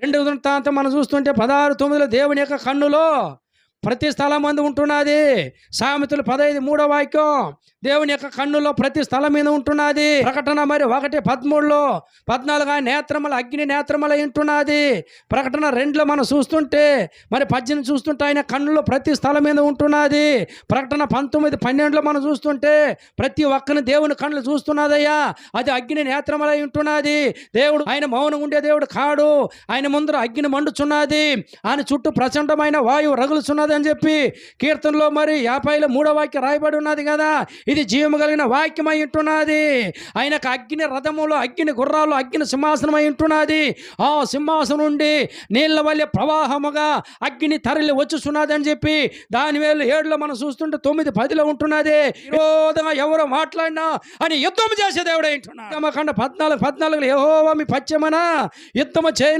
2 వృత్తాంతం మనం చూస్తుంటే 16:9 దేవుని యొక్క కన్నులో ప్రతి స్థలం మందు ఉంటున్నది. సామెతలు 15 3వ వాక్యం దేవుని యొక్క కన్నులో ప్రతి స్థలం మీద ఉంటున్నది. ప్రకటన మరి 1:13 14 నేత్రముల అగ్ని నేత్రముల ఉంటున్నది. ప్రకటన 2లో మనం చూస్తుంటే మరి 18 చూస్తుంటే ఆయన కన్నులో ప్రతి స్థలం మీద ఉంటున్నది. ప్రకటన 19:12 మనం చూస్తుంటే ప్రతి ఒక్కరిని దేవుని కన్నులు చూస్తున్నదయ్యా, అది అగ్ని నేత్రముల ఉంటున్నది. దేవుడు ఆయన మౌనం ఉండే దేవుడు కాడు, ఆయన ముందర అగ్ని మండుచున్నది, ఆయన చుట్టూ ప్రచండమైన వాయువు రగులుచున్నది అని చెప్పి కీర్తనలో మరి 50లో 3వ వాక్యం రాయబడి ఉన్నది కదా. ఇది జీవము కలిగిన వాక్యమై ఉంటున్నది. ఆయనకు అగ్ని రథములు, అగ్ని గుర్రాలు, అగ్ని సింహాసనం అయి ఉంటున్నది. ఆ సింహాసనం నుండి నీళ్ళ వల్లే ప్రవాహముగా అగ్ని తరలి వచ్చుచున్నది అని చెప్పి దానియేలు 7లో మనం చూస్తుంటే 9, 10లో ఉంటున్నది. విరోధంగా ఎవరో మాట్లాడినా అని యుద్ధం చేసే దేవుడే ఉంటున్నాడు. 14:14 యెహోవా మీ పశ్చిమన యుద్ధము చేయను